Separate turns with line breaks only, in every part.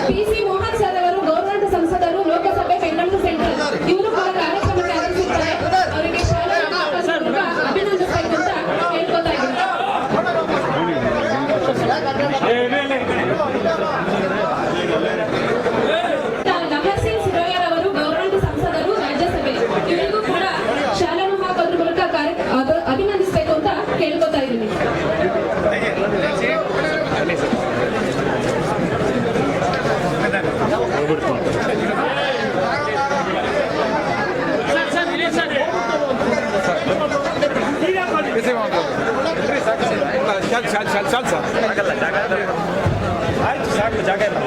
PC Mohan sir ಅವರು government ಸಂಸದರು ಲೋಕಸಭೆ Bengaluru central ಇವರು ಕೂಡ ಕಾರ್ಯಕ್ರಮಕ್ಕೆ ಆಗಮಿಸಿದ್ದಾರೆ. ಅವರಿಗೆ ಶಾಲಾ ಅಭಿನಂದಿಸಬೇಕು ಅಂತ ಹೇಳ್ಕೊತಾ ಇದ್ದಾರೆ. ನಮರ್ ಸಿಂಗ್ ಸಿರೋಯರ್ ಅವರು ಗೌರ್ಮೆಂಟ್ ಸಂಸದರು ರಾಜ್ಯಸಭೆ ಇವರಿಗೂ ಕೂಡ ಶಾಲಾ ಹಾಕೋದ್ರ ಮೂಲಕ ಅಭಿನಂದಿಸಬೇಕು ಅಂತ ಕೇಳ್ಕೊತಾ ಇದ್ದೀನಿ.
ಆಯ್ತು ಸಾಕು ಜಾಗ ಇಲ್ಲ.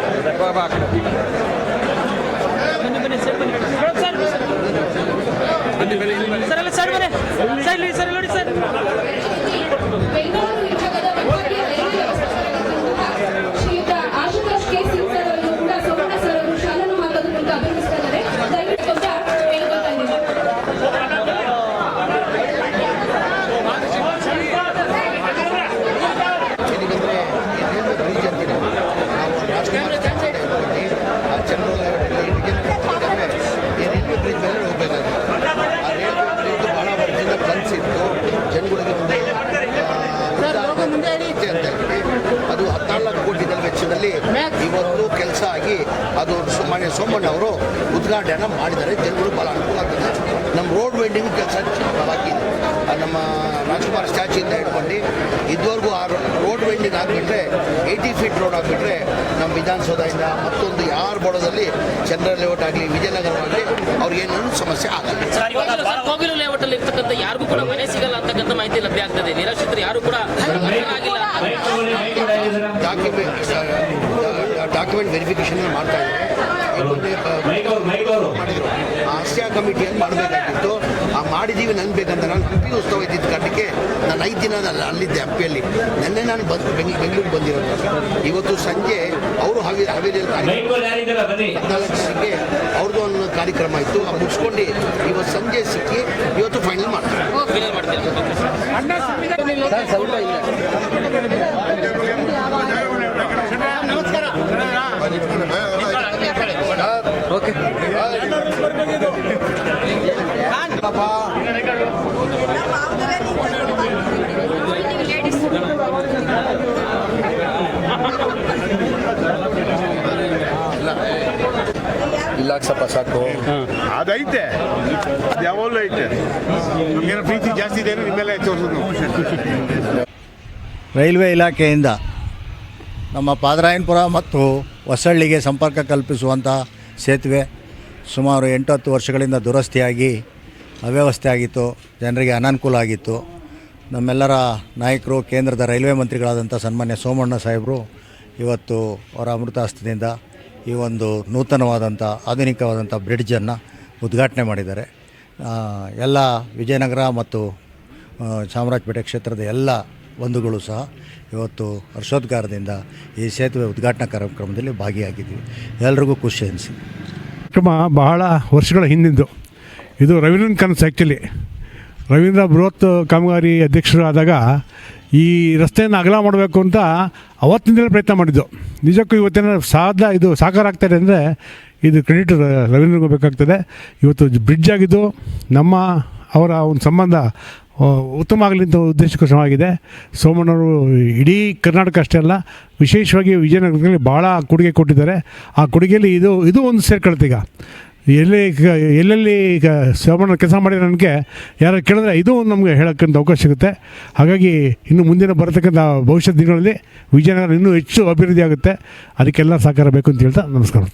ಬೆಂಗಳೂರು ವಿಭಾಗದ ವಿಭಾಗೀಯ ರೈಲ್ವೆ ವ್ಯವಸ್ಥಾಪಕರಾಗಿರುವಂತಹ ಶ್ರೀಯುತ ಆಶುತೋಷ್ ಕೆ ಸಿಂಗ್ ಸರ್ ಅವರನ್ನು ಕೂಡ ಸೋಮಣ್ಣ ಸರ್ ಅವರು ಶಾಲನ್ನು ಹಾಕೋದ್ರ ಮೂಲಕ ಅಭಿನಂದಿಸ್ತಾ ಇದ್ದಾರೆ. ದಯವಿಟ್ಟು ಅಂತ ಹೇಳ್ಕೊತಾ ಇದ್ದೀನಿ.
ಅದು 14 ಕೋಟಿ ವೆಚ್ಚದಲ್ಲಿ ಇವತ್ತು ಕೆಲಸ ಆಗಿ ಅದು ಮಾನ್ಯ ಸೋಮಣ್ಣ ಅವರು ಉದ್ಘಾಟನೆ ಮಾಡಿದ್ದಾರೆ. ಜನಗಳು ಭಾಳ ಅನುಕೂಲ ಆಗ್ತದೆ. ನಮ್ಮ ರೋಡ್ ವೈಂಡಿಂಗ್ ಕೆಲಸ ಬಾಕಿ ನಮ್ಮ ರಾಜ್ಕುಮಾರ್ ಸ್ಟ್ಯಾಚ್ಯೂಯಿಂದ ಹಿಡ್ಕೊಂಡು ಇದುವರೆಗೂ ಆ ರೋಡ್ ವೈಂಡಿಂಗ್ ಆಗಿಬಿಟ್ರೆ 80 ಫೀಟ್ ರೋಡ್ ಆಗಿಬಿಟ್ರೆ ನಮ್ಮ ವಿಧಾನಸೌಧದಿಂದ ಮತ್ತೊಂದು ಯಾರು ಬಡೋದಲ್ಲಿ ಚಂದ್ರ ಲೇಔಟ್ ಆಗಲಿ ವಿಜಯನಗರ ಆಗಲಿ ಅವ್ರಿಗೇನು ಸಮಸ್ಯೆ ಆಗಲ್ಲ.
ಕೋಗಿಲು ಲೇಔಟ್ ಅಲ್ಲಿ ಇರ್ತಕ್ಕಂಥ ಯಾರಿಗೂ ಕೂಡ ಮನೆ ಸಿಗಲ್ಲ ಅಂತಕ್ಕಂಥ ಮಾಹಿತಿ ಲಭ್ಯ ಆಗ್ತದೆ. ನಿರಾಶ್ರಿತರು ಯಾರು ಕೂಡ
ಡಾಕ್ಯುಮೆಂಟ್ ವೆರಿಫಿಕೇಶನ್ ಮಾಡ್ತಾ ಮಾಡಿದ್ರು. ಆಸ್ಯಾ ಕಮಿಟಿಯನ್ನು ಮಾಡಬೇಕಾಗಿತ್ತು. ಮಾಡಿದ್ದೀವಿ ನನ್ಗೆ ಬೇಕಂತ ನಾನು ಹಂಪಿ ಉತ್ಸವ ಇದ್ದಿದ್ದ ಕಾರಣಕ್ಕೆ ನಾನು 5 ದಿನ ಅಲ್ಲಿದ್ದೆ ಹಂಪಿಯಲ್ಲಿ. ನಿನ್ನೆ ನಾನು ಬೆಂಗಳೂರಿಗೆ ಬಂದಿರೋದು. ಇವತ್ತು ಸಂಜೆ ಅವರು ಹಾವೇರಿಯಲ್ಲಿ 14 ಗಂಟೆಗೆ ಅವ್ರದ್ದು ಒಂದು ಕಾರ್ಯಕ್ರಮ ಇತ್ತು. ಮುಗಿಸ್ಕೊಂಡು ಇವತ್ತು ಸಂಜೆ ಸಿಕ್ಕಿ ಇವತ್ತು ಫೈನಲ್ ಮಾಡ್ತಾರೆ. ಓಕೆ ಇಲ್ಲ ಸ್ವಲ್ಪ ಸಾಕು.
ಅದೈತೆ, ಅದು ಯಾವಾಗಲೂ ಐತೆ. ನಮಗೇನೋ ಪ್ರೀತಿ ಜಾಸ್ತಿ ಇದೆ ನಿಮ್ಮೆಲ್ಲ ತೋರಿಸೋದು.
ರೈಲ್ವೆ ಇಲಾಖೆಯಿಂದ ನಮ್ಮ ಪಾದರಾಯನಪುರ ಮತ್ತು ಹೊಸಳ್ಳಿಗೆ ಸಂಪರ್ಕ ಕಲ್ಪಿಸುವಂಥ ಸೇತುವೆ ಸುಮಾರು 8-10 ವರ್ಷಗಳಿಂದ ದುರಸ್ತಿಯಾಗಿ ಅವ್ಯವಸ್ಥೆ ಆಗಿತ್ತು. ಜನರಿಗೆ ಅನಾನುಕೂಲ ಆಗಿತ್ತು. ನಮ್ಮೆಲ್ಲರ ನಾಯಕರು ಕೇಂದ್ರದ ರೈಲ್ವೆ ಮಂತ್ರಿಗಳಾದಂಥ ಸನ್ಮಾನ್ಯ ಸೋಮಣ್ಣ ಸಾಹೇಬರು ಇವತ್ತು ಅವರ ಅಮೃತ ಹಸ್ತದಿಂದ ಈ ಒಂದು ನೂತನವಾದಂಥ ಆಧುನಿಕವಾದಂಥ ಬ್ರಿಡ್ಜನ್ನು ಉದ್ಘಾಟನೆ ಮಾಡಿದ್ದಾರೆ. ಎಲ್ಲ ವಿಜಯನಗರ ಮತ್ತು ಚಾಮರಾಜಪೇಟೆ ಕ್ಷೇತ್ರದ ಎಲ್ಲ ಬಂಧುಗಳು ಸಹ ಇವತ್ತು ಹರ್ಷೋದ್ಗಾರದಿಂದ ಈ ಸೇತುವೆ ಉದ್ಘಾಟನಾ ಕಾರ್ಯಕ್ರಮದಲ್ಲಿ ಭಾಗಿಯಾಗಿದ್ದೀವಿ. ಎಲ್ರಿಗೂ ಖುಷಿ ಅನಿಸಿ.
ಕಾರ್ಯಕ್ರಮ ಬಹಳ ವರ್ಷಗಳ ಹಿಂದಿಂದು. ಇದು ರವೀಂದ್ರನ್ ಕನಸು. ಆ್ಯಕ್ಚುಲಿ ರವೀಂದ್ರ ಬೃಹತ್ ಕಾಮಗಾರಿ ಅಧ್ಯಕ್ಷರು ಆದಾಗ ಈ ರಸ್ತೆಯನ್ನು ಅಗಲ ಮಾಡಬೇಕು ಅಂತ ಅವತ್ತಿಂದಲೇ ಪ್ರಯತ್ನ ಮಾಡಿದ್ದು. ನಿಜಕ್ಕೂ ಇವತ್ತಿನ ಇದು ಸಾಕಾರ ಆಗ್ತಾಯಿದೆ ಅಂದರೆ ಇದು ಕ್ರೆಡಿಟ್ ರವೀಂದ್ರನಿಗೆ ಬೇಕಾಗ್ತದೆ. ಇವತ್ತು ಬ್ರಿಡ್ಜ್ ಆಗಿದ್ದು ಅವರ ಒಂದು ಸಂಬಂಧ ಉತ್ತಮ ಆಗಲಿ ಅಂತ ಉದ್ದೇಶಕ್ಕೋಸ್ಕರವಾಗಿದೆ. ಸೋಮಣ್ಣವರು ಇಡೀ ಕರ್ನಾಟಕ ಅಷ್ಟೇ ಅಲ್ಲ, ವಿಶೇಷವಾಗಿ ವಿಜಯನಗರದಲ್ಲಿ ಭಾಳ ಕೊಡುಗೆ ಕೊಟ್ಟಿದ್ದಾರೆ. ಆ ಕೊಡುಗೆಯಲ್ಲಿ ಇದು ಒಂದು ಸೇರ್ಕೊಳುತ್ತೆ. ಈಗ ಎಲ್ಲೆಲ್ಲಿ ಈಗ ಸೋಮಣ್ಣ ಕೆಲಸ ಮಾಡಿದ್ರೆ ನನಗೆ ಯಾರು ಕೇಳಿದ್ರೆ ಇದು ನಮಗೆ ಹೇಳೋಕ್ಕಂತ ಅವಕಾಶ ಸಿಗುತ್ತೆ. ಹಾಗಾಗಿ ಇನ್ನು ಮುಂದಿನ ಬರತಕ್ಕಂಥ ಭವಿಷ್ಯದ ದಿನಗಳಲ್ಲಿ ವಿಜಯನಗರ ಇನ್ನೂ ಹೆಚ್ಚು ಅಭಿವೃದ್ಧಿ ಆಗುತ್ತೆ. ಅದಕ್ಕೆಲ್ಲ ಸಹಕಾರ ಬೇಕು ಅಂತ ಹೇಳ್ತಾ ನಮಸ್ಕಾರ.